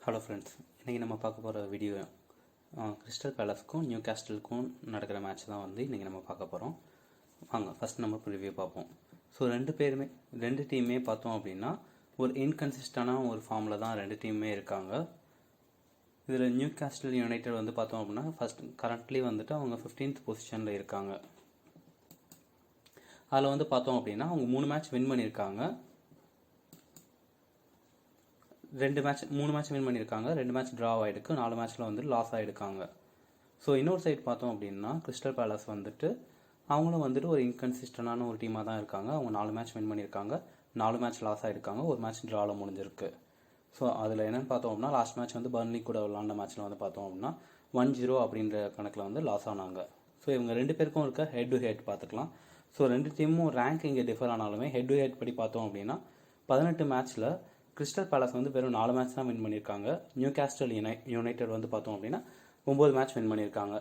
Hello friends, இன்றைக்கி நம்ம பார்க்க போகிற வீடியோ கிறிஸ்டல் பேலஸ்க்கும் நியூ கேஸ்டலுக்கும் நடக்கிற மேட்ச் தான் வந்து இன்றைக்கி நம்ம பார்க்க போகிறோம். வாங்க ஃபஸ்ட் நம்ம ரிவ்யூ பார்ப்போம். ஸோ ரெண்டு டீமே பார்த்தோம் அப்படின்னா ஒரு இன்கன்சிஸ்டண்டான ஒரு ஃபார்மில் தான் ரெண்டு டீமுமே இருக்காங்க. இதில் நியூ கேஸ்டல் யுனைடெட் வந்து பார்த்தோம் அப்படின்னா கரண்ட்லி வந்துட்டு அவங்க 15th பொசிஷனில் இருக்காங்க. அதில் வந்து பார்த்தோம் அப்படின்னா அவங்க 3 மேட்ச் வின் பண்ணியிருக்காங்க. 3 மேட்ச் வின் பண்ணியிருக்காங்க, 2 மேட்ச் ட்ரா ஆகிருக்கு, 4 மேட்ச்சில் வந்து லாஸ் ஆகிருக்காங்க. ஸோ இன்னொரு சைடு பார்த்தோம் அப்படின்னா கிறிஸ்டல் பேலஸ் வந்துட்டு அவங்களும் வந்துட்டு ஒரு இன்கன்சிஸ்டண்டான ஒரு டீமாக தான் இருக்காங்க. அவங்க 4 மேட்ச் வின் பண்ணியிருக்காங்க, 4 மேட்ச் லாஸ் ஆகிருக்காங்க, ஒரு மேட்ச் ட்ராவில் முடிஞ்சிருக்கு. ஸோ அதில் என்னென்னு பார்த்தோம் அப்படின்னா லாஸ்ட் மேட்ச் வந்து பர்ன்லி கூட விளாண்ட மேட்ச்சில் வந்து பார்த்தோம் அப்படின்னா 1-0 அப்படின்ற கணக்கில் வந்து லாஸ் ஆனாங்க. ஸோ இவங்க 2 பேருக்கும் இருக்க ஹெட் டு ஹெட் பார்த்துக்கலாம். ஸோ 2 டீமும் ரேங்க் இங்கே டிஃபர் ஆனாலுமே ஹெட் டு ஹெட் படி பார்த்தோம் அப்படின்னா 18 மேட்ச்சில் கிறிஸ்டல் பேலஸ் வந்து வெறும் 4 மேட்ச் தான் வின் பண்ணியிருக்காங்க. நியூ கேஸ்டல் யுனைடெட் வந்து பார்த்தோம் அப்படின்னா 9 மேட்ச் வின் பண்ணியிருக்காங்க.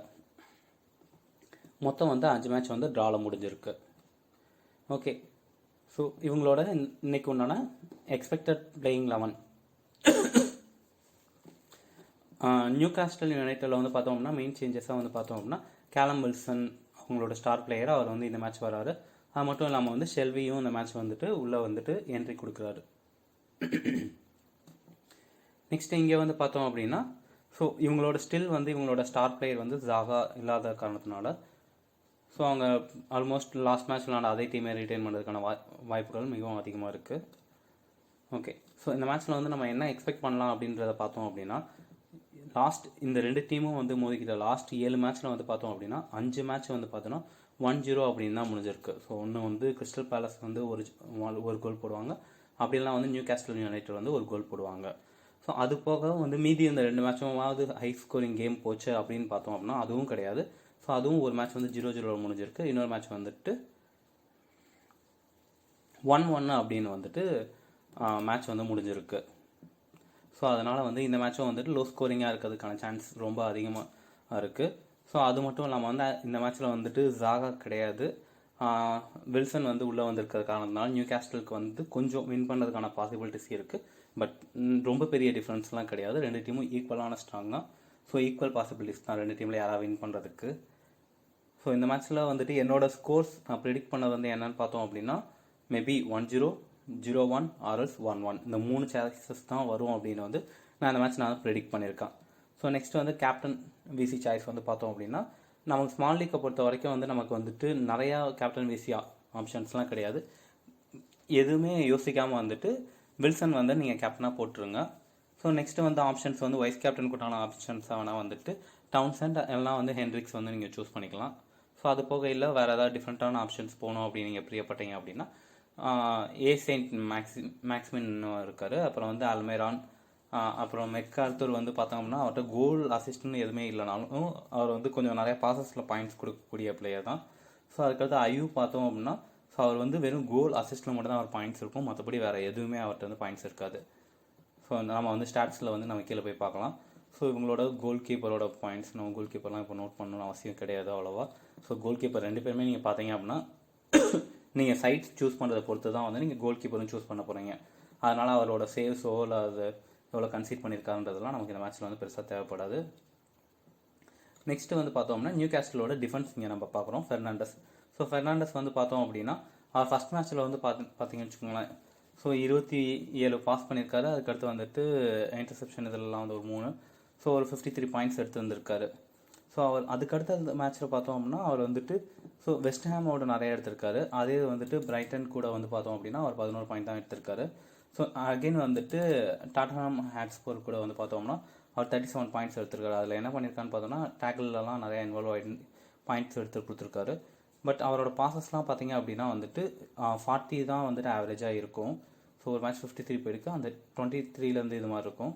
மொத்தம் வந்து 5 மேட்ச் வந்து ட்ராவில் முடிஞ்சிருக்கு. ஓகே, ஸோ இவங்களோட இன்னைக்கு உண்டான எக்ஸ்பெக்டட் பிளேயிங் 11. நியூ கேஸ்டல் யுனைடெடில் வந்து பார்த்தோம் அப்படின்னா மெயின் சேஞ்சஸாக வந்து பார்த்தோம் அப்படின்னா கேலம் வில்சன் அவங்களோட ஸ்டார் பிளேயர், அவர் வந்து இந்த மேட்ச் வராரு. அது மட்டும் இல்லாமல் வந்து ஷெல்வியும் இந்த மேட்ச் வந்துட்டு உள்ளே வந்துட்டு என்ட்ரி கொடுக்குறாரு. நெக்ஸ்ட் இங்கே வந்து பார்த்தோம் அப்படின்னா ஸோ இவங்களோட ஸ்டார் பிளேயர் வந்து ஜாகா இல்லாத காரணத்தினால ஸோ அவங்க ஆல்மோஸ்ட் லாஸ்ட் மேட்ச் விளாண்ட அதே டீமை ரிட்டைன் பண்ணுறதுக்கான வாய்ப்புகள் மிகவும் அதிகமாக இருக்குது. ஓகே, ஸோ இந்த மேட்ச்சில் வந்து நம்ம என்ன எக்ஸ்பெக்ட் பண்ணலாம் அப்படின்றத பார்த்தோம் அப்படின்னா இந்த 2 டீமும் வந்து மோதிக்கிட்ட லாஸ்ட் 7 மேட்ச்சில் வந்து பார்த்தோம் அப்படின்னா 5 மேட்ச் வந்து பார்த்தோன்னா 1-0 அப்படின்னு தான் முடிஞ்சிருக்கு. ஸோ ஒன்று வந்து கிறிஸ்டல் பேலஸ் வந்து ஒரு கோல் போடுவாங்க, அப்படிலாம் வந்து நியூ கேஸ்டல் யுனைடெட் வந்து ஒரு கோல் போடுவாங்க. ஸோ அது போக வந்து மீதி இந்த 2 மேட்சுமாவது ஹை ஸ்கோரிங் கேம் போச்சு அப்படின்னு பார்த்தோம் அப்படின்னா அதுவும் கிடையாது. ஸோ அதுவும் ஒரு மேட்ச் வந்து 0-0 முடிஞ்சிருக்கு, இன்னொரு மேட்ச் வந்துட்டு 1-1 அப்படின்னு வந்துட்டு மேட்ச் வந்து முடிஞ்சிருக்கு. ஸோ அதனால் வந்து இந்த மேட்சும் வந்துட்டு லோ ஸ்கோரிங்காக இருக்கிறதுக்கான சான்ஸ் ரொம்ப அதிகமாக இருக்குது. ஸோ அது மட்டும் இல்லாமல் வந்து இந்த மேட்ச்சில் வந்துட்டு ஜாகா கிடையாது, வில்சன் வந்து உள்ளே வந்திருக்கிற காரணத்தினால நியூ கேஸ்டலுக்கு வந்து கொஞ்சம் வின் பண்ணுறதுக்கான பாசிபிலிட்டிஸ் இருக்குது. பட் ரொம்ப பெரிய டிஃப்ரென்ஸ்லாம் கிடையாது, 2 டீமும் ஈக்குவலான ஸ்ட்ராங் தான். ஸோ ஈக்குவல் பாசிபிலிட்டிஸ் தான் 2 டீமில் யாராவது வின் பண்ணுறதுக்கு. ஸோ இந்த மேட்ச்சில் வந்துட்டு என்னோட ஸ்கோர்ஸ் நான் ப்ரிடிக்ட் பண்ணது வந்து என்னென்னு பார்த்தோம் அப்படின்னா மேபி 1-0, 0-1 ஆர்எல்ஸ் 1-1 இந்த 3 சாய்ஸஸ் தான் வரும் அப்படின்னு வந்து நான் இந்த மேட்ச் நான் ப்ரிடிக்ட் பண்ணியிருக்கேன். ஸோ நெக்ஸ்ட் வந்து கேப்டன் விசி சாய்ஸ் வந்து பார்த்தோம் அப்படின்னா நமக்கு ஸ்மால் லீக்கை பொறுத்த வரைக்கும் வந்து நமக்கு வந்துட்டு நிறையா கேப்டன் விசி ஆப்ஷன்ஸ்லாம் கிடையாது. எதுவுமே யோசிக்காமல் வந்துட்டு வில்சன் வந்து நீங்கள் கேப்டனாக போட்டுருங்க. ஸோ நெக்ஸ்ட்டு வந்து ஆப்ஷன்ஸ் வந்து வைஸ் கேப்டன் கூட்டான ஆப்ஷன்ஸாக வேணால் வந்துட்டு டவுன்சென்ட் எல்லாம் வந்து ஹென்ரிக்ஸ் வந்து நீங்கள் சூஸ் பண்ணிக்கலாம். ஸோ அது போக இல்லை வேறு ஏதாவது டிஃப்ரெண்ட்டான ஆப்ஷன்ஸ் போகணும் அப்படின்னு நீங்கள் பிரியப்பட்டீங்க அப்படின்னா ஏசெயின்ட் மேக்ஸ்மின் இருக்கார், அப்புறம் வந்து அல்மேரான், அப்புறம் மெக்கார்த்தூர் வந்து பார்த்தோம்னா அவர்கிட்ட கோல் அசிஸ்ட்னு எதுவுமே இல்லைனாலும் அவர் வந்து கொஞ்சம் நிறைய பாசஸில் பாயிண்ட்ஸ் கொடுக்கக்கூடிய பிளேயர் தான். ஸோ அதுக்கடுத்து ஐயூ பார்த்தோம் அப்படின்னா ஸோ அவர் வந்து வெறும் கோல் அசிஸ்ட்டில் மட்டும் தான் அவர் பாயிண்ட்ஸ் இருக்கும், மற்றபடி வேறு எதுவுமே அவர்கிட்ட வந்து பாயிண்ட்ஸ் இருக்காது. ஸோ நம்ம வந்து ஸ்டாட்ஸில் வந்து நம்ம கீழே போய் பார்க்கலாம். ஸோ இவங்களோட கோல் கீப்பரோட பாயிண்ட்ஸ் நம்ம கோல் கீப்பர்லாம் இப்போ நோட் பண்ணணும்னு அவசியம் கிடையாது அவ்வளோவா. ஸோ கோல் கீப்பர் 2 பேருமே நீங்கள் பார்த்தீங்க அப்படின்னா நீங்கள் சைட்ஸ் சூஸ் பண்ணுறதை பொறுத்து தான் வந்து நீங்கள் கோல் கீப்பரும் சூஸ் பண்ண போகிறீங்க. அதனால் அவரோட சேவ்ஸோ இல்லை அது எவ்வளோ கன்சீட் பண்ணியிருக்காருன்றதுலாம் நமக்கு இந்த மேட்ச்சில் வந்து பெருசாக தேவைப்படாது. நெக்ஸ்ட்டு வந்து பார்த்தோம்னா நியூ கேஸ்டலோட டிஃபென்ஸ் இங்கே நம்ம பார்க்குறோம் ஃபெர்னாண்டஸ். ஸோ ஃபெர்னாண்டஸ் வந்து பார்த்தோம் அப்படின்னா அவர் ஃபஸ்ட் மேட்ச்சில் வந்து பார்த்தீங்கன்னு வச்சுக்கோங்களேன் ஸோ 27 பாஸ் பண்ணியிருக்காரு, அதுக்கடுத்து வந்துட்டு இன்டர்செப்ஷன் இதெல்லாம் வந்து ஒரு 3, ஸோ ஒரு 53 பாயிண்ட்ஸ் எடுத்து வந்திருக்காரு. ஸோ அவர் அதுக்கடுத்த அந்த மேட்ச்சில் பார்த்தோம் அப்படின்னா அவர் வந்துட்டு ஸோ வெஸ்ட் ஹாமோட நிறைய எடுத்திருக்காரு, அதே வந்துட்டு பிரைட்டன் கூட வந்து பார்த்தோம் அப்படின்னா அவர் 11 பாயிண்ட் தான் எடுத்திருக்காரு. ஸோ அகெயின் வந்துட்டு டாட்டன்ஹாம் ஹாட்ஸ்பர் கூட வந்து பார்த்தோம்னா அவர் 37 பாயிண்ட்ஸ் எடுத்திருக்காரு. அதில் என்ன பண்ணியிருக்கான்னு பார்த்தோம்னா டேக்கிள்லாம் நிறையா இன்வால்வ் ஆகி பாயிண்ட்ஸ் எடுத்து கொடுத்துருக்காரு. பட் அவரோட பாசஸ்லாம் பார்த்தீங்க அப்படின்னா வந்துட்டு 40 தான் வந்துட்டு ஆவரேஜாக இருக்கும். ஸோ ஒரு மேட்ச் 53 போயிருக்கு, அந்த 23லேருந்து இது மாதிரி இருக்கும்,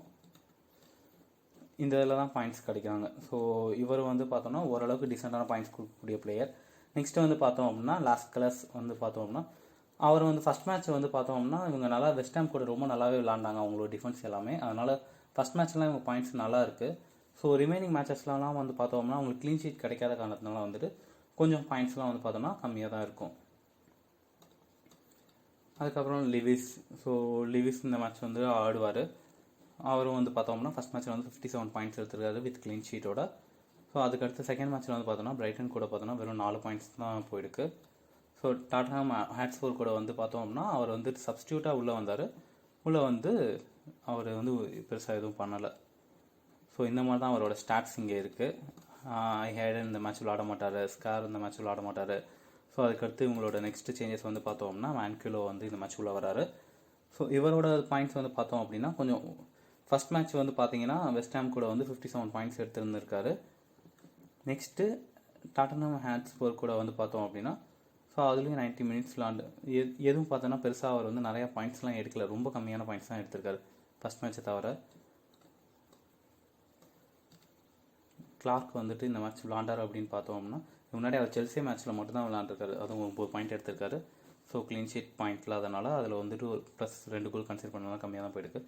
இந்த இதில் தான் பாயிண்ட்ஸ் கிடைக்கிறாங்க. ஸோ இவர் வந்து பார்த்தோம்னா ஓரளவுக்கு டீசெண்டான பாயிண்ட்ஸ் கொடுக்கக்கூடிய பிளேயர். நெக்ஸ்ட்டு வந்து பார்த்தோம் அப்படின்னா லாஸ்ட் கலர்ஸ் வந்து பார்த்தோம் அப்படின்னா அவர் வந்து ஃபஸ்ட் மேட்ச் வந்து பார்த்தோம்னா இவங்க நல்லா வெஸ்ட் ஹாம் கூட ரொம்ப நல்லாவே விளாண்டாங்க அவங்களோட டிஃபென்ஸ் எல்லாமே, அதனால் ஃபஸ்ட் மேட்ச்லாம் இவங்க பாயிண்ட்ஸ் நல்லா இருக்குது. ஸோ ரிமைனிங் மேட்சஸ்லாம் வந்து பார்த்தோம்னா அவங்களுக்கு க்ளீன் ஷீட் கிடைக்காத காரணத்தினால வந்துட்டு கொஞ்சம் பாயிண்ட்ஸ்லாம் வந்து பார்த்தோம்னா கம்மியாக தான் இருக்கும். அதுக்கப்புறம் லிவிஸ் இந்த மேட்ச் வந்து ஆடுவார். அவரும் வந்து பார்த்தோம்னா ஃபஸ்ட் மேட்ச்சில் வந்து 57 பாயிண்ட்ஸ் எடுத்திருக்காரு வித் க்ளீன் ஷீட்டோட. ஸோ அதுக்கடுத்து செகண்ட் மேட்ச்சில் வந்து பார்த்தோன்னா பிரைட்டன் கூட பார்த்தோன்னா வெறும் 4 பாயிண்ட்ஸ் தான் போயிருக்கு. ஸோ டாட்டன்ஹாம் ஹாட்ஸ்பர் கூட வந்து பார்த்தோம்னா அவர் வந்து சப்ஸ்டியூட்டாக உள்ளே வந்தார். உள்ளே வந்து அவர் வந்து பெருசாக எதுவும் பண்ணலை. ஸோ இந்த மாதிரி தான் அவரோட ஸ்டாட்ஸ் இங்கே இருக்குது. ஐஹேடன் இந்த மேட்ச் விளாட மாட்டார், ஸ்கார் இந்த மேட்ச் விளாட மாட்டார். ஸோ அதுக்கடுத்து இவங்களோட நெக்ஸ்ட் சேஞ்சஸ் வந்து பார்த்தோம்னா மேன்குலோ வந்து இந்த மேட்ச் உள்ளே வராரு. ஸோ இவரோட பாயிண்ட்ஸ் வந்து பார்த்தோம் அப்படின்னா கொஞ்சம் ஃபஸ்ட் மேட்ச் வந்து பார்த்தீங்கன்னா வெஸ்ட் ஹாம் கூட வந்து 57 பாயிண்ட்ஸ் எடுத்துருந்துருக்காரு. நெக்ஸ்ட்டு டாட்டன்ஹாம் ஹாட்ஸ்பர் கூட வந்து பார்த்தோம் அப்படின்னா ஸோ அதுலேயும் 90 மினிட்ஸ் விளாண்டு எதுவும் பார்த்தோன்னா பெருசாக அவர் வந்து நிறையா பாயிண்ட்ஸ்லாம் எடுக்கல, ரொம்ப கம்மியான பாயிண்ட்ஸ் தான் எடுத்திருக்காரு ஃபஸ்ட் மேட்ச்சை தவிர. கிளார்க் வந்துட்டு இந்த மேட்ச் விளாண்டார் அப்படின்னு பார்த்தோம்னா முன்னாடி அவர் செல்சி மேட்ச்சில் மட்டும்தான் விளாண்டுருக்காரு, அதுவும் 9 பாயிண்ட் எடுத்திருக்காரு. ஸோ க்ளீன் ஷீட் பாயிண்ட் இல்லாதனால அதில் வந்துட்டு ஒரு ப்ளஸ் 2 கோல் கன்சிடர் பண்ணலாம் கம்மியாக தான் போயிருக்கு.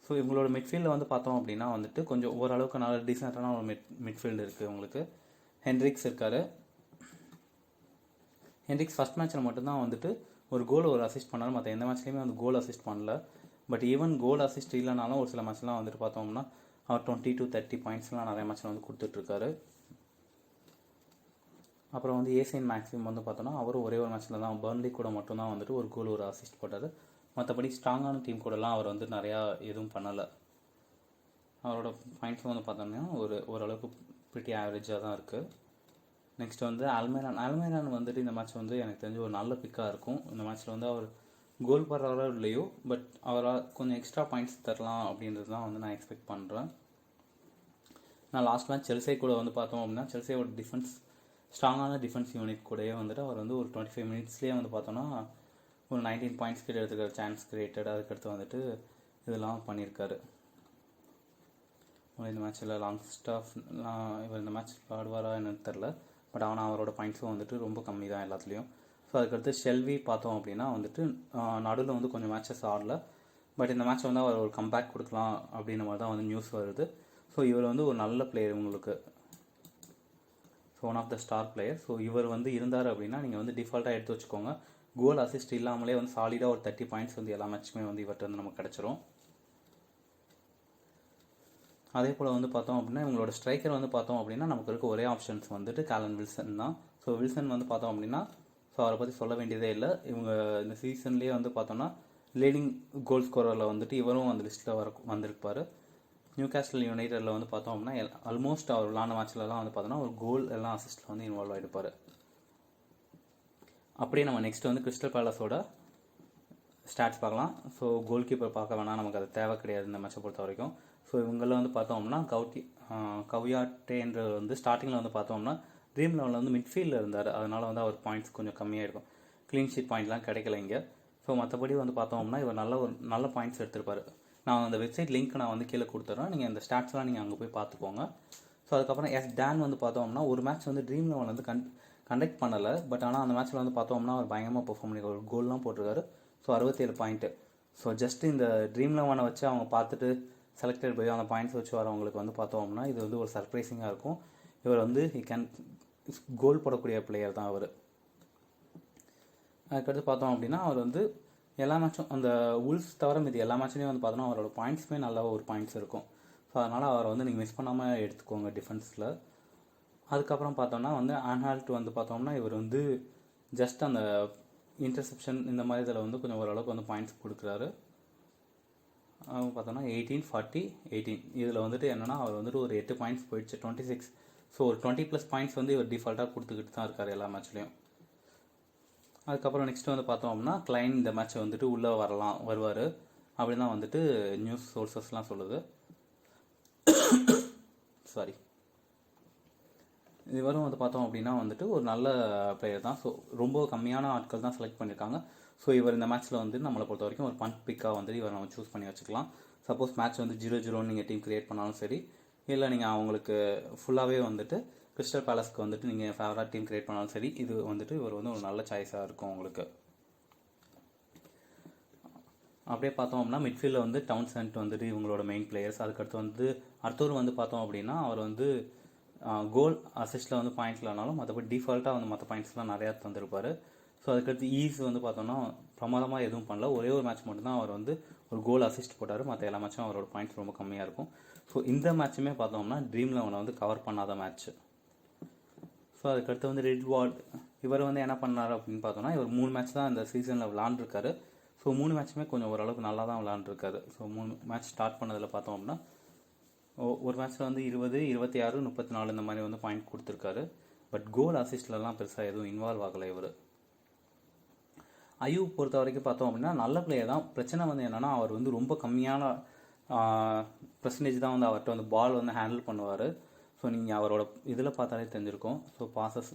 ஸோ இவங்களோட மிட்ஃபீல்டில் வந்து பார்த்தோம் அப்படின்னா வந்துட்டு கொஞ்சம் ஓரளவுக்கு நல்ல டீசெண்டான ஒரு மிட்ஃபீல்டு இருக்குது உங்களுக்கு. ஹென்ரிக்ஸ் இருக்கார். ஹென்ரிக்ஸ் ஃபஸ்ட் மேட்ச்சில் மட்டும்தான் வந்துட்டு ஒரு அசிஸ்ட் பண்ணார், மற்ற எந்த மேட்ச்லேயுமே வந்து கோல் அசிஸ்ட் பண்ணல. பட் ஈவன் கோல் அசிஸ்ட் இல்லைனாலும் ஒரு சில மேட்ச்லாம் வந்துட்டு பார்த்தோம்னா அவர் 20 to 30 பாயிண்ட்ஸ்லாம் நிறைய மேட்ச்சில் வந்து கொடுத்துட்ருக்காரு. அப்புறம் வந்து ஏசியன் மேக்ஸிமம் வந்து பார்த்தோன்னா அவரும் ஒரே ஒரு மேட்ச்சில் தான் பர்ன்லி கூட மட்டும்தான் வந்துட்டு ஒரு அசிஸ்ட் போட்டார். மற்றபடி ஸ்ட்ராங்கான டீம் கூடலாம் அவர் வந்து நிறையா எதுவும் பண்ணலை. அவரோட பாயிண்ட்ஸும் வந்து பார்த்தோம்னா ஓரளவுக்கு பிரிட்டி ஆவரேஜாக தான் இருக்குது. நெக்ஸ்ட் வந்து அல்மைரான் வந்துட்டு இந்த மேட்ச் வந்து எனக்கு தெரிஞ்ச ஒரு நல்ல பிக்காக இருக்கும். இந்த மேட்ச்சில் வந்து அவர் கோல் போடுறாரோ இல்லையோ பட் அவரால் கொஞ்சம் எக்ஸ்ட்ரா பாயிண்ட்ஸ் தரலாம் அப்படின்றது தான் வந்து நான் எக்ஸ்பெக்ட் பண்ணுறேன். நான் லாஸ்ட் மேட்ச் செல்சி கூட வந்து பார்த்தோம் அப்படின்னா செல்சியோட ஸ்ட்ராங்கான டிஃபென்ஸ் யூனிட் கூடயே வந்துட்டு அவர் வந்து ஒரு 25 மினிட்ஸ்லேயே வந்து பார்த்தோன்னா ஒரு 19 பாயிண்ட்ஸ் கிட்ட எடுத்துக்கிற சான்ஸ் கிரியேட்டட். அதுக்கடுத்து வந்துட்டு இதெல்லாம் பண்ணியிருக்காரு. இந்த மேட்ச்சில் இவர் இந்த மேட்ச் ஆடுவாரா என்னன்னு தெரில, பட் ஆனால் அவரோட பாயிண்ட்ஸும் வந்துட்டு ரொம்ப கம்மி தான் எல்லாத்துலேயும். ஸோ அதுக்கடுத்து ஷெல்வி பார்த்தோம் அப்படின்னா வந்துட்டு நடுவில் வந்து கொஞ்சம் மேட்சஸ் ஆடல, பட் இந்த மேட்ச் வந்து அவர் ஒரு கம்பேக் கொடுக்கலாம் அப்படின்ற மாதிரி தான் வந்து நியூஸ் வருது. ஸோ இவர் வந்து ஒரு நல்ல பிளேயர் உங்களுக்கு, so one of the star player. So இவர் வந்து இருந்தார் அப்படின்னா நீங்கள் வந்து டிஃபால்ட்டாக எடுத்து வச்சுக்கோங்க. கோல் அசிஸ்ட் இல்லாமலே வந்து சாலிடாக ஒரு 30 பாயிண்ட்ஸ் வந்து எல்லா மேட்ச்சுமே வந்து இவர்கிட்ட வந்து நமக்கு கிடச்சிரும். அதே போல் வந்து பார்த்தோம் அப்படின்னா இவங்களோட ஸ்ட்ரைக்கர் வந்து பார்த்தோம் அப்படின்னா நமக்கு இருக்க ஒரே ஆப்ஷன்ஸ் வந்துட்டு காலன் வில்சன் தான். ஸோ வில்சன் வந்து பார்த்தோம் அப்படின்னா ஸோ அவரை பற்றி சொல்ல வேண்டியதே இல்லை. இவங்க இந்த சீசன்லேயே வந்து பார்த்தோன்னா லீடிங் கோல் ஸ்கோரரில் வந்துட்டு இவரும் அந்த லிஸ்ட்டில் வந்திருப்பார். நியூகாஸ்டல் யுனைடெடில் வந்து பார்த்தோம் அப்படின்னா ஆல்மோஸ்ட் அவர் விளாண்ட மேட்ச்லலாம் வந்து பார்த்தோன்னா ஒரு கோல் எல்லாம் அசிஸ்ட்டில் வந்து இன்வால்வ் ஆகிடுப்பார். அப்படியே நம்ம நெக்ஸ்ட் வந்து கிறிஸ்டல் பேலஸோட ஸ்டாட்ஸ் பார்க்கலாம். ஸோ கோல் கீப்பர் பார்க்க வேணாம், நமக்கு அது தேவை கிடையாது இந்த மேட்சை பொறுத்த வரைக்கும். ஸோ இவங்களில் வந்து பார்த்தோம்னா கவுயாட்டேன்ற வந்து ஸ்டார்டிங்கில் வந்து பார்த்தோம்னா ட்ரீம் லெவலில் வந்து மிட்ஃபீல்டில் இருந்தார், அதனால் வந்து அவர் பாயிண்ட்ஸ் கொஞ்சம் கம்மியாக இருக்கும், க்ளீன் ஷீட் பாயிண்ட்லாம் கிடைக்கல இங்கே. ஸோ மற்றபடி வந்து பார்த்தோம்னா இவர் நல்ல பாயிண்ட்ஸ் எடுத்திருப்பார். நான் அந்த வெப்சைட் லிங்க் நான் வந்து கீழே கொடுத்துட்றேன், நீங்கள் இந்த ஸ்டாட்ஸ்லாம் நீங்கள் அங்கே போய் பார்த்துக்கோங்க. ஸோ அதுக்கப்புறம் டேன் வந்து பார்த்தோம்னா ஒரு மேட்ச் வந்து ட்ரீம் லெவல் வந்து கண்டக்ட் பண்ணலை, பட் ஆனால் அந்த மேட்ச்சில் வந்து பார்த்தோம்னா அவர் பயங்கரமாக பெர்ஃபார்ம் பண்ணியிருக்காரு, ஒரு கோல்லாம் போட்டிருக்காரு. So 67 point. ஸோ ஜஸ்ட் இந்த ட்ரீம் லெவனை வச்சு அவங்க பார்த்துட்டு செலக்டட் போய் அந்த பாயிண்ட்ஸ் வச்சு வரவங்களுக்கு வந்து பார்த்தோம்னா இது வந்து ஒரு சர்ப்ரைசிங்காக இருக்கும். இவர் வந்து கோல் போடக்கூடிய பிளேயர் தான் அவர். அதுக்கடுத்து பார்த்தோம் அப்படின்னா அவர் வந்து எல்லா மேட்சும் அந்த உல்ஸ் தவிர மீது எல்லா மேட்ச்லேயும் வந்து பார்த்தோன்னா அவரோட பாயிண்ட்ஸுமே நல்ல ஒரு பாயிண்ட்ஸ் இருக்கும். ஸோ அதனால் அவரை வந்து நீங்கள் மிஸ் பண்ணாமல் எடுத்துக்கோங்க டிஃபென்ஸில். அதுக்கப்புறம் பார்த்தோம்னா வந்து ஆன்ஹால்ட் வந்து பார்த்தோம்னா இவர் வந்து ஜஸ்ட் அந்த இன்டர்செப்ஷன் இந்த மாதிரி இதில் வந்து கொஞ்சம் ஓரளவுக்கு வந்து பாயிண்ட்ஸ் கொடுக்குறாரு. பார்த்தோன்னா 18, 40, 18 இதில் வந்துட்டு என்னென்னா அவர் வந்துட்டு ஒரு 8 பாயிண்ட்ஸ் போயிடுச்சு, 26. ஸோ ஒரு 20+ பாயிண்ட்ஸ் வந்து இவர் டிஃபால்ட்டாக கொடுத்துக்கிட்டு தான் இருக்கார் எல்லா மேட்ச்லேயும். அதுக்கப்புறம் நெக்ஸ்ட் வந்து பார்த்தோம் அப்படின்னா கிளைன் இந்த மேட்ச்சை வந்துட்டு உள்ளே வருவார் அப்படின்னு தான் வந்துட்டு நியூஸ் சோர்சஸ்லாம் சொல்லுது. சாரி, இவரும் வந்து பார்த்தோம் அப்படின்னா வந்துட்டு ஒரு நல்ல பிளேயர் தான். ஸோ ரொம்ப கம்மியான ஆட்கள் தான் செலக்ட் பண்ணியிருக்காங்க. ஸோ இவர் இந்த மேட்ச்சில் வந்து நம்மளை பொறுத்த வரைக்கும் ஒரு பண்ட் பிக்காக வந்து இவர் நம்ம சூஸ் பண்ணி வச்சுக்கலாம். சப்போஸ் மேட்ச் வந்து 0-0 நீங்கள் டீம் கிரியேட் பண்ணாலும் சரி, இல்லை நீங்கள் அவங்களுக்கு ஃபுல்லாகவே வந்துட்டு கிறிஸ்டல் பேலஸ்க்கு வந்துட்டு நீங்கள் ஃபேவரட் டீம் கிரியேட் பண்ணாலும் சரி, இது வந்துட்டு இவர் வந்து ஒரு நல்ல சாய்ஸாக இருக்கும் உங்களுக்கு. அப்படியே பார்த்தோம் அப்படின்னா மிட்ஃபீல்டில் வந்து டவுன்சென்ட் வந்துட்டு இவங்களோட மெயின் பிளேயர்ஸ். அதுக்கடுத்து வந்து அர்த்தூர் வந்து பார்த்தோம் அப்படின்னா அவர் வந்து கோல் அசிஸ்ட்டில் வந்து பாயிண்ட்ஸ் இல்லைனாலும் மற்றபடி டிஃபால்ட்டாக வந்து மற்ற பாயிண்ட்ஸ்லாம் நிறையா தந்திருப்பார். ஸோ அதுக்கடுத்து வந்து பார்த்தோன்னா பிரமாதமாக எதுவும் பண்ணல, ஒரே ஒரு மேட்ச் மட்டும்தான் அவர் வந்து ஒரு கோல் அசிஸ்ட் போட்டார். மற்ற எல்லா மேட்சும் அவரோட பாயிண்ட்ஸ் ரொம்ப கம்மியாக இருக்கும். ஸோ இந்த மேட்சுமே பார்த்தோம்னா ட்ரீம் 11 வந்து கவர் பண்ணாத மேட்ச்சு. ஸோ அதுக்கடுத்து வந்து ரெட்வார்ட் இவர் வந்து என்ன பண்ணார் அப்படின்னு பார்த்தோம்னா, இவர் 3 மேட்ச் தான் இந்த சீசனில் விளாண்டுருக்காரு. ஸோ 3 மேட்சுமே கொஞ்சம் ஓரளவுக்கு நல்லா தான் விளாண்டுருக்காரு. ஸோ 3 மேட்ச் ஸ்டார்ட் பண்ணதில் பார்த்தோம் அப்படின்னா ஒரு மேட்ச்சில் வந்து 20, 26, 34 இந்த மாதிரி வந்து பாயிண்ட் கொடுத்துருக்காரு. பட் கோல் அசிஸ்ட்லலாம் பெருசாக எதுவும் இன்வால்வ் ஆகலை இவர். அயூப் பொறுத்த வரைக்கும் பார்த்தோம் அப்படின்னா நல்ல பிளேயர் தான். பிரச்சனை வந்து என்னென்னா, அவர் வந்து ரொம்ப கம்மியான பர்சன்டேஜ் தான் வந்து அவர்கிட்ட வந்து பால் வந்து ஹேண்டில் பண்ணுவார். ஸோ நீங்கள் அவரோட இதில் பார்த்தாலே தெரிஞ்சிருக்கும். ஸோ பாசஸ்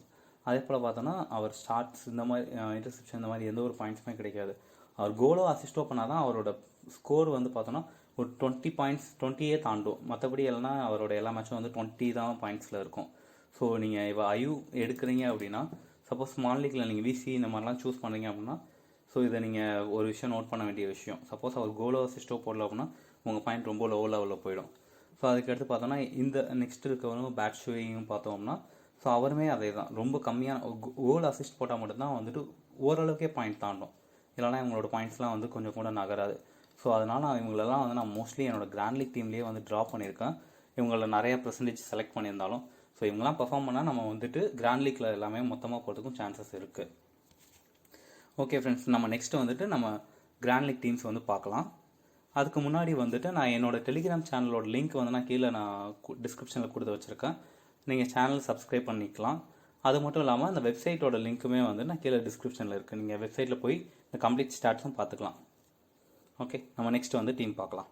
அதே போல் பார்த்தோன்னா அவர் ஷார்ட்ஸ் இந்த மாதிரி இன்டர்செப்ஷன் இந்த மாதிரி எந்த ஒரு பாயிண்ட்ஸுமே கிடைக்காது. அவர் கோலோ அசிஸ்டோ பண்ணால் தான் அவரோட ஸ்கோர் வந்து பார்த்தோன்னா ஒரு 20 பாயிண்ட்ஸ் 20 தாண்டும். மற்றபடி இல்லைனா அவரோட எல்லா மேட்சும் வந்து 20 தான் பாயிண்ட்ஸில் இருக்கும். ஸோ நீங்கள் இப்போ அயூ எடுக்கிறீங்க அப்படின்னா, சப்போஸ் ஸ்மால் லீக்கில் நீங்கள் விசி இந்த மாதிரிலாம் சூஸ் பண்ணுறீங்க அப்படின்னா, ஸோ இதை நீங்கள் ஒரு விஷயம் நோட் பண்ண வேண்டிய விஷயம். சப்போஸ் அவர் கோலோ அசிஸ்டோ போடல அப்படின்னா உங்கள் பாயிண்ட் ரொம்ப லோ லெவலில் போயிடும். ஸோ அதுக்கடுத்து பார்த்தோன்னா இந்த நெக்ஸ்ட் இருக்கவங்க பேட் ஷூயிங்கும் பார்த்தோம்னா, ஸோ அவருமே அதே தான். ரொம்ப கம்மியான கோல் அசிஸ்ட் போட்டால் மட்டும்தான் வந்துட்டு ஓரளவுக்கே பாயிண்ட் தாண்டும். இல்லைனா இவங்களோட பாயிண்ட்ஸ்லாம் வந்து கொஞ்சம் கூட நகராது. ஸோ அதனால் இவங்களெல்லாம் வந்து நான் மோஸ்ட்லி என்னோட கிராண்ட் லீக் டீம்லேயே வந்து ட்ராப் பண்ணியிருக்கேன். இவங்கள நிறைய பர்சன்டேஜ் செலக்ட் பண்ணியிருந்தாலும் ஸோ இவங்கெல்லாம் பெர்ஃபார்ம் பண்ணால் நம்ம வந்துட்டு கிராண்ட் லீக்கில் எல்லாமே மொத்தமாக போகிறதுக்கும் சான்சஸ் இருக்குது. ஓகே ஃப்ரெண்ட்ஸ், நம்ம நெக்ஸ்ட்டு வந்துட்டு நம்ம கிராண்ட் லீக் டீம்ஸ் வந்து பார்க்கலாம். அதுக்கு முன்னாடி வந்துட்டு நான் என்னோடய டெலிகிராம் சேனலோட லிங்க் வந்து நான் கீழே டிஸ்கிரிப்ஷனில் கொடுத்து வச்சுருக்கேன். நீங்கள் சேனல் சப்ஸ்கிரைப் பண்ணிக்கலாம். அது மட்டும் இல்லாமல் அந்த வெப்சைட்டோட லிங்க்குமே வந்து நான் கீழே டிஸ்கிரிப்ஷனில் இருக்குது. நீங்கள் வெப்சைட்டில் போய் இந்த கம்ப்ளீட் ஸ்டாட்ஸும் பார்த்துக்கலாம். ஓகே, நம்ம நெக்ஸ்ட் வந்து டீம் பார்க்கலாம்.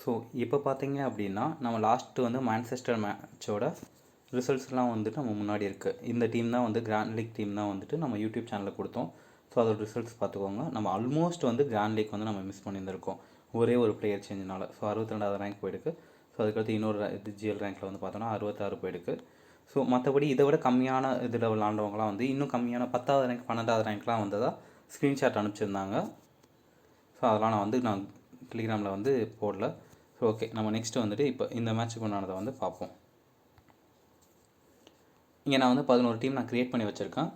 ஸோ இப்போ பார்த்தீங்க அப்படின்னா நம்ம லாஸ்ட்டு வந்து மான்செஸ்டர் மேட்சோட ரிசல்ட்ஸ்லாம் வந்துட்டு நம்ம முன்னாடி இருக்குது. இந்த டீம் தான் வந்து கிராண்ட் லீக் டீம் தான் வந்துட்டு நம்ம யூடியூப் சேனலில் கொடுத்தோம். ஸோ அதோட ரிசல்ட்ஸ் பார்த்துக்கோங்க. நம்ம ஆல்மோஸ்ட் வந்து கிராண்ட் லீக் வந்து நம்ம மிஸ் பண்ணியிருந்திருக்கோம் ஒரே ஒரு பிளேயர் சேஞ்சினால. ஸோ 62வது ரேங்க் போயிருக்கு. ஸோ அதுக்கடுத்து இன்னொரு ஜிஎல் ரேங்க்கில் வந்து பார்த்தோன்னா 66 போயிருக்கு. ஸோ மற்றபடி இதை விட கம்மியான இதில் விளாண்டவங்களாம் வந்து இன்னும் கம்மியான 10வது ரேங்க் 12வது ரேங்க்லாம் வந்ததாக ஸ்க்ரீன்ஷாட் அனுப்பிச்சிருந்தாங்க. ஸோ அதெல்லாம் நான் டெலிகிராமில் வந்து போடல. ஸோ ஓகே, நம்ம நெக்ஸ்ட்டு வந்துட்டு இப்போ இந்த மேட்ச்சுக்கு உண்டானதை வந்து பார்ப்போம். இங்கே நான் வந்து 11 டீம் நான் க்ரியேட் பண்ணி வச்சுருக்கேன்.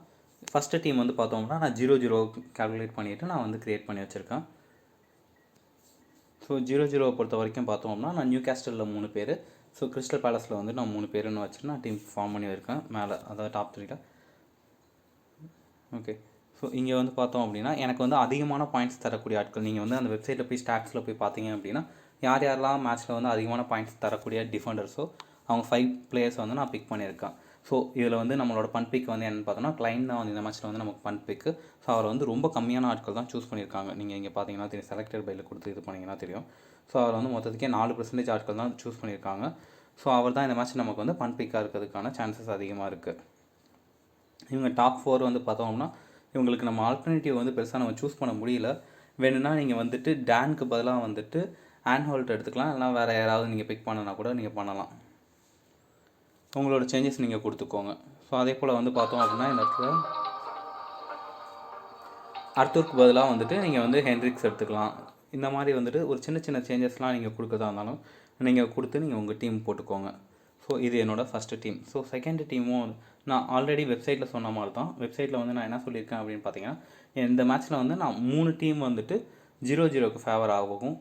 ஃபஸ்ட்டு டீம் வந்து பார்த்தோம்னா நான் 0-0 கால்குலேட் பண்ணிவிட்டு நான் வந்து க்ரியேட் பண்ணி வச்சுருக்கேன். ஸோ 0-0 பொறுத்த வரைக்கும் பார்த்தோம்னா நான் நியூ கேஸ்டலில் 3 பேர், ஸோ கிறிஸ்டல் பேலஸில் வந்து நான் 3 பேருன்னு வச்சுட்டு நான் டீம் ஃபார்ம் பண்ணி இருக்கேன் மேலே, அதாவது டாப் 3ல. ஓகே, ஸோ இங்கே வந்து பார்த்தோம் அப்படின்னா எனக்கு வந்து அதிகமான பாயிண்ட்ஸ் தரக்கூடிய ஆட்கள், நீங்கள் வந்து அந்த வெப்சைட்டில் போய் ஸ்டாட்ஸில் போய் பார்த்தீங்க அப்படின்னா யார் யாரெல்லாம் மேட்ச்சில் வந்து அதிகமான பாயிண்ட்ஸ் தரக்கூடிய டிஃபெண்டர்ஸோ அவங்க 5 பிளேயர்ஸ் வந்து நான் பிக் பண்ணியிருக்கேன். ஸோ இதில் வந்து நம்மளோட பன் பிக் வந்து என்னென்னு பார்த்தோன்னா கிளைன் தான் வந்து இந்த மேட்ச்சில் வந்து நமக்கு பன் பிக்கு. ஸோ அவர் வந்து ரொம்ப கம்மியான ஆட்கள் தான் சூஸ் பண்ணியிருக்காங்க. நீங்கள் இங்கே பார்த்தீங்கன்னா தெரியும், செலக்டட் பையில் கொடுத்து இது பண்ணிங்கன்னா தெரியும். ஸோ அவர் வந்து மொத்தத்துக்கே 4% ஆட்கள் தான் சூஸ் பண்ணியிருக்காங்க. ஸோ அவர் தான் இந்த மேட்ச் நமக்கு வந்து பன் பிக்காக இருக்கிறதுக்கான சான்சஸ் அதிகமாக இருக்குது. இவங்க டாப் 4 வந்து பார்த்தோம்னா இவங்களுக்கு நம்ம ஆல்டர்னேட்டிவ் வந்து பெருசாக நம்ம சூஸ் பண்ண முடியல. வேணும்னா நீங்கள் வந்துட்டு டேனுக்கு பதிலாக வந்துட்டு ஆன்ஹோல்ட் எடுத்துக்கலாம், இல்லைனா வேறு யாராவது நீங்கள் பிக் பண்ணனா கூட நீங்கள் பண்ணலாம். உங்களோட சேஞ்சஸ் நீங்கள் கொடுத்துக்கோங்க. ஸோ அதே போல் வந்து பார்த்தோம் அப்படின்னா இந்த இடத்துல அர்த்தூருக்கு பதிலாக வந்துட்டு நீங்கள் வந்து ஹென்ரிக்ஸ் எடுத்துக்கலாம். இந்த மாதிரி வந்துட்டு ஒரு சின்ன சின்ன சேஞ்சஸ்லாம் நீங்கள் கொடுக்கறதா இருந்தாலும் நீங்கள் கொடுத்து நீங்கள் உங்கள் டீம் போட்டுக்கோங்க. ஸோ இது என்னோடய ஃபஸ்ட்டு டீம். ஸோ செகண்ட் டீமும் நான் ஆல்ரெடி வெப்சைட்டில் சொன்ன மாதிரி தான். வெப்சைட்டில் வந்து நான் என்ன சொல்லியிருக்கேன் அப்படின்னு பார்த்தீங்கன்னா, இந்த மேட்ச்சில் வந்து நான் 3 டீம் வந்துட்டு 0-0க்கு ஃபேவர் ஆகும்.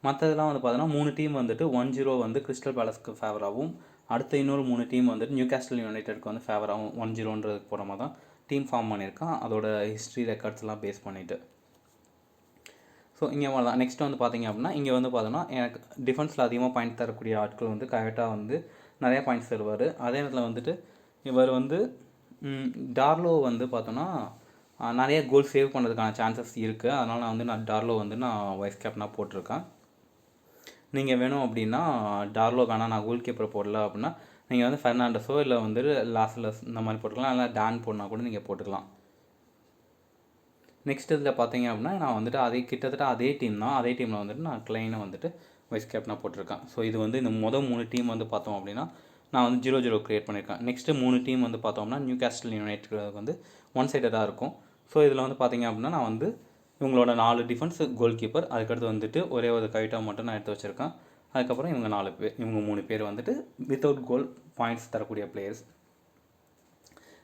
மற்றதெல்லாம் வந்து பார்த்தோன்னா 3 டீம் வந்துட்டு 1-0 வந்து கிறிஸ்டல் பேலஸ்க்கு ஃபேவர் ஆகும். அடுத்த இன்னொரு 3 டீம் வந்துட்டு நியூ கேஸ்டல் யுனைடெட்க்கு வந்து ஃபேவர் ஆகும். 1-0ன்றதுக்கு போகிற மாதிரி தான் டீம் ஃபார்ம் பண்ணியிருக்கான், அதோட ஹிஸ்ட்ரி ரெக்கார்ட்ஸ்லாம் பேஸ் பண்ணிவிட்டு. ஸோ இங்கே வரலாம். நெக்ஸ்ட் வந்து பார்த்திங்க அப்படின்னா இங்கே வந்து பார்த்தோன்னா எனக்கு டிஃபென்ஸில் அதிகமாக பாயிண்ட் தரக்கூடிய ஆட்கள் வந்து கரெக்டாக வந்து நிறையா பாயிண்ட்ஸ் தருவார். அதே நேரத்தில் வந்துட்டு இவர் வந்து டார்லோ வந்து பார்த்தோன்னா நிறைய கோல் சேவ் பண்ணுறதுக்கான சான்சஸ் இருக்குது. அதனால் நான் டார்லோ வந்து நான் வைஸ் கேப்டனாக போட்டிருக்கேன். நீங்கள் வேணும் அப்படின்னா டார்லோக்கான நான் கோல் கீப்பரை போடல அப்படின்னா நீங்கள் வந்து ஃபெர்னாண்டஸோ இல்லை வந்துட்டு லாஸ்லஸ் இந்த மாதிரி போட்டுக்கலாம், இல்லை டான் போடனா கூட நீங்கள் போட்டுக்கலாம். நெக்ஸ்ட் இதில் பார்த்தீங்க அப்படின்னா நான் வந்துட்டு கிட்டத்தட்ட அதே டீம் தான். அதே டீமில் வந்துட்டு நான் கிளைனை வந்துட்டு வைஸ் கேப்டனாக போட்டிருக்கேன். ஸோ இது வந்து இந்த 3 டீம் வந்து பார்த்தோம் அப்படின்னா நான் வந்து 0-0 க்ரியேட் பண்ணியிருக்கேன். நெக்ஸ்ட்டு 3 டீம் வந்து பார்த்தோம்னா நியூ கேஸ்டல் யுனைடெட் வந்து ஒன் சைடடாக இருக்கும். ஸோ இதில் வந்து பார்த்தீங்க அப்படின்னா நான் வந்து இவங்களோட 4 டிஃபென்ஸ், கோல் கீப்பர், அதுக்கடுத்து வந்துட்டு ஒரே ஒரு கைட்டாக மட்டும் நான் எடுத்து வச்சுருக்கேன். அதுக்கப்புறம் இவங்க 4 பேர், இவங்க 3 பேர் வந்துட்டு வித்தவுட் கோல் பாயிண்ட்ஸ் தரக்கூடிய பிளேயர்ஸ்.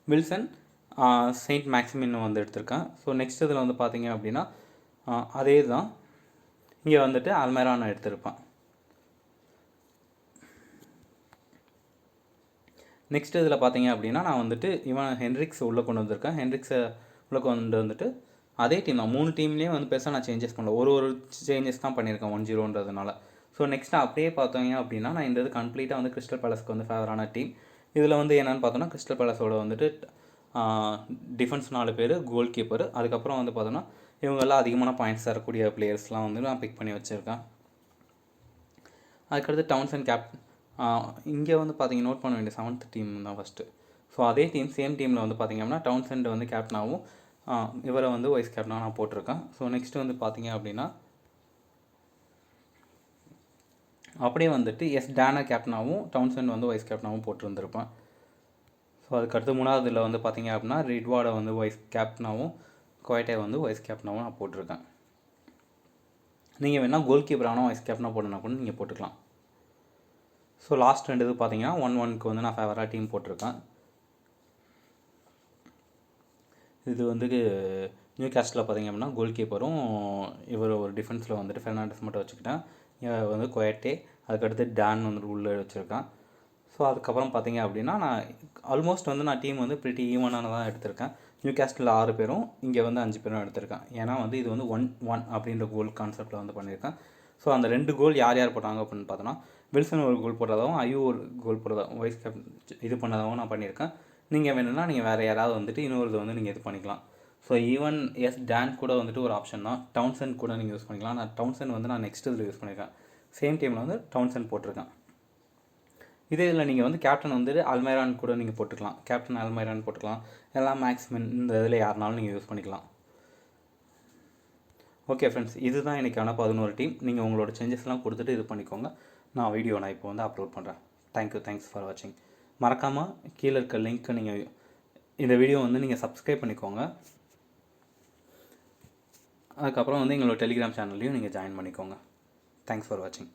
வில்சன் செயின்ட் மேக்ஸிமின் வந்து எடுத்திருக்கேன். ஸோ நெக்ஸ்ட் இதில் வந்து பார்த்தீங்க அப்படின்னா அதே தான் இங்கே வந்துட்டு அல்மைரா நான் எடுத்திருப்பேன். நெக்ஸ்ட் இதில் பார்த்தீங்க அப்படின்னா நான் வந்துட்டு ஹென்ரிக்ஸ் உள்ளே கொண்டு வந்திருக்கேன். ஹென்ரிக்ஸை உள்ளே கொண்டு வந்துட்டு அதே டீம் தான் 3 டீம்லேயும் வந்து பெருசாக நான் சேஞ்சஸ் பண்ணல. ஒரு சேஞ்சஸ் தான் பண்ணியிருக்கேன் 1-0ன்றதுனால. ஸோ நெக்ஸ்ட்டு அப்படியே பார்த்தீங்க அப்படின்னா நான் இந்த இது கம்ப்ளீட்டாக வந்து கிறிஸ்டல் பேலஸ்க்கு வந்து ஃபேவரான டீம். இதில் வந்து என்னென்னு பார்த்தோன்னா கிறிஸ்டல் பேலஸோட வந்துட்டு டிஃபென்ஸ் 4 பேர், கோல் கீப்பர், அதுக்கப்புறம் வந்து பார்த்தோன்னா இவங்கெல்லாம் அதிகமான பாயிண்ட்ஸ் தரக்கூடிய பிளேயர்ஸ்லாம் வந்து நான் பிக் பண்ணி வச்சுருக்கேன். அதுக்கடுத்து டவுன்சன் கேப்டன். இங்கே வந்து பார்த்தீங்க நோட் பண்ண வேண்டிய 7th டீம் தான் ஃபஸ்ட்டு. ஸோ அதே டீம் சேம் டீமில் வந்து பார்த்தீங்க அப்படின்னா டவுன்சென்ட் வந்து கேப்டனாகவும் இவரை வந்து வைஸ் கேப்டனாக நான் போட்டிருக்கேன். ஸோ நெக்ஸ்ட்டு வந்து பார்த்தீங்க அப்படின்னா அப்படியே வந்துட்டு டேனா கேப்டனாகவும் டவுன்சென்ட் வந்து வைஸ் கேப்டனாகவும் போட்டிருந்துருப்பேன். ஸோ அதுக்கடுத்து 3வதுல வந்து பார்த்தீங்க அப்படின்னா ரிட்வார்டை வந்து வைஸ் கேப்டனாகவும் குவைட்டை வந்து வைஸ் கேப்டனாகவும் நான் போட்டிருக்கேன். நீங்கள் வேணால் கோல் கீப்பரான வைஸ் கேப்டனாக போடணுன்னா கூட நீங்கள் போட்டுக்கலாம். ஸோ லாஸ்ட் 2 இது பார்த்தீங்கன்னா 1-1க்கு வந்து நான் ஃபேவராக டீம் போட்டிருக்கேன். இது வந்து நியூ கேஸ்டில் பார்த்தீங்க அப்படின்னா கோல் கீப்பரும் இவர் ஒரு டிஃபென்ஸில் வந்துட்டு ஃபெர்னாண்டஸ் மட்டும் வச்சுக்கிட்டேன். வந்து குவைட்டே, அதுக்கடுத்து டான் வந்து உள்ளே வச்சுருக்கேன். ஸோ அதுக்கப்புறம் பார்த்தீங்க அப்படின்னா நான் ஆல்மோஸ்ட் வந்து நான் டீம் வந்து பிரிட்டி ஈவனான தான் எடுத்திருக்கேன். நியூ கேஸ்டில் 6 பேரும், இங்கே வந்து 5 பேரும் எடுத்திருக்கேன். ஏன்னா வந்து இது வந்து 1-1 அப்படின்ற கோல் கான்செப்டில் வந்து பண்ணியிருக்கேன். ஸோ அந்த 2 கோல் யார் யார் போட்டாங்க அப்படின்னு பார்த்தோன்னா வில்சன் ஒரு கோல் போடுறதாகவும் ஐயூ ஒரு கோல் போடுறதாகவும் வைஸ் கேப்டன் இது பண்ணதாகவும் நான் பண்ணியிருக்கேன். நீங்கள் வேணும்னா நீங்கள் வேறு யாராவது வந்துட்டு இன்னொரு வந்து நீங்கள் இது பண்ணிக்கலாம். ஸோ ஈவன் டான் கூட வந்துட்டு ஒரு ஆப்ஷன் தான். டவுன்சென்ட் கூட நீங்கள் யூஸ் பண்ணிக்கலாம். நான் டவுன்சென்ட் வந்து நான் நெக்ஸ்ட் இதில் யூஸ் பண்ணியிருக்கேன். சேம் டீமில் வந்து டவுன்சென்ட் போட்டிருக்கேன். இதே இதில் நீங்கள் வந்து கேப்டன் வந்துட்டு அல்மைரான் கூட நீங்கள் போட்டுக்கலாம். கேப்டன் அல்மைரான் போட்டுக்கலாம். எல்லாம் மேக்ஸிமம் இந்த இதில் யாருனாலும் நீங்கள் யூஸ் பண்ணிக்கலாம். ஓகே ஃப்ரெண்ட்ஸ், இதுதான் எனக்கான 11 டீம். நீங்கள் உங்களோட சேஞ்சஸ்லாம் கொடுத்துட்டு இது பண்ணிக்கோங்க. நான் இப்போ வந்து அப்லோட் பண்ணுறேன். தேங்க்ஸ் ஃபார் வாட்சிங். மறக்காமல் கீழே இருக்க லிங்க்கை நீங்கள் இந்த வீடியோ வந்து நீங்கள் சப்ஸ்கிரைப் பண்ணிக்கோங்க. அதுக்கப்புறம் வந்து எங்களோட டெலிகிராம் சேனல்லையும் நீங்கள் ஜாயின் பண்ணிக்கோங்க. தேங்க்ஸ் ஃபார் வாட்சிங்.